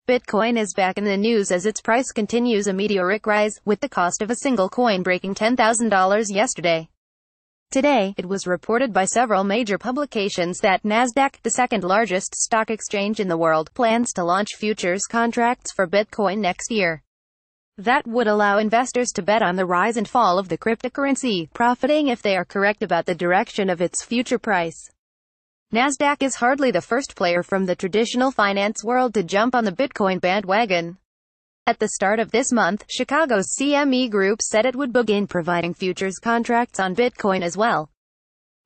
Bitcoin is back in the news as its price continues a meteoric rise, with the cost of a single coin breaking $10,000 yesterday. Today, it was reported by several major publications that Nasdaq, the second largest stock exchange in the world, plans to launch futures contracts for Bitcoin next year. That would allow investors to bet on the rise and fall of the cryptocurrency, profiting if they are correct about the direction of its future price. Nasdaq is hardly the first player from the traditional finance world to jump on the Bitcoin bandwagon. At the start of this month, Chicago's CME Group said it would begin providing futures contracts on Bitcoin as well.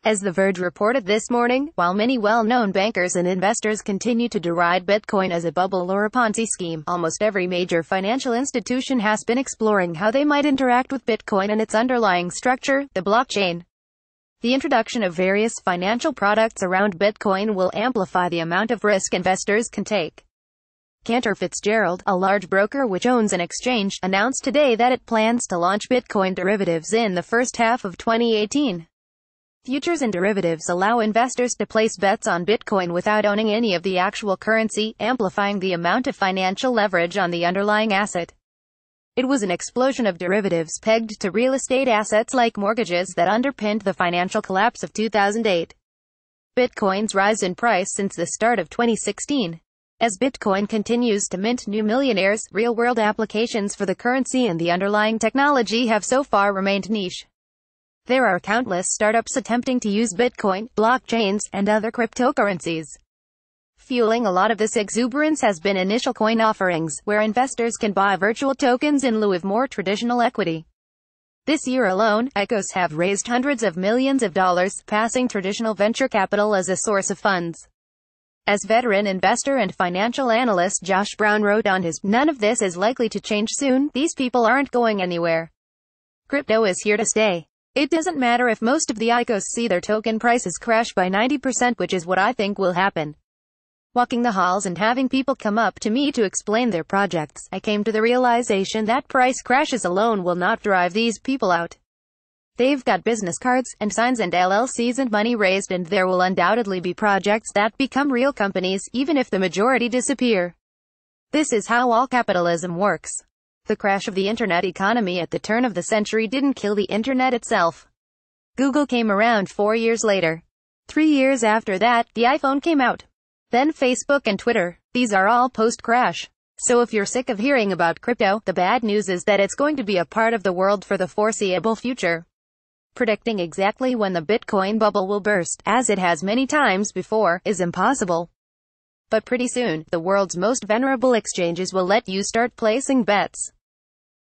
As The Verge reported this morning, while many well-known bankers and investors continue to deride Bitcoin as a bubble or a Ponzi scheme, almost every major financial institution has been exploring how they might interact with Bitcoin and its underlying structure, the blockchain. The introduction of various financial products around Bitcoin will amplify the amount of risk investors can take. Cantor Fitzgerald, a large broker which owns an exchange, announced today that it plans to launch Bitcoin derivatives in the first half of 2018. Futures and derivatives allow investors to place bets on Bitcoin without owning any of the actual currency, amplifying the amount of financial leverage on the underlying asset. It was an explosion of derivatives pegged to real estate assets like mortgages that underpinned the financial collapse of 2008. Bitcoin's rise in price since the start of 2016. As Bitcoin continues to mint new millionaires, real-world applications for the currency and the underlying technology have so far remained niche. There are countless startups attempting to use Bitcoin, blockchains, and other cryptocurrencies. Fueling a lot of this exuberance has been initial coin offerings, where investors can buy virtual tokens in lieu of more traditional equity. This year alone, ICOs have raised hundreds of millions of dollars, passing traditional venture capital as a source of funds. As veteran investor and financial analyst Josh Brown wrote on his, "None of this is likely to change soon. These people aren't going anywhere. Crypto is here to stay. It doesn't matter if most of the ICOs see their token prices crash by 90%, which is what I think will happen." Walking the halls and having people come up to me to explain their projects, I came to the realization that price crashes alone will not drive these people out. They've got business cards, and signs and LLCs and money raised, and there will undoubtedly be projects that become real companies, even if the majority disappear. This is how all capitalism works. The crash of the internet economy at the turn of the century didn't kill the internet itself. Google came around 4 years later. 3 years after that, the iPhone came out. Then Facebook and Twitter. These are all post-crash. So if you're sick of hearing about crypto, the bad news is that it's going to be a part of the world for the foreseeable future. Predicting exactly when the Bitcoin bubble will burst, as it has many times before, is impossible. But pretty soon, the world's most venerable exchanges will let you start placing bets.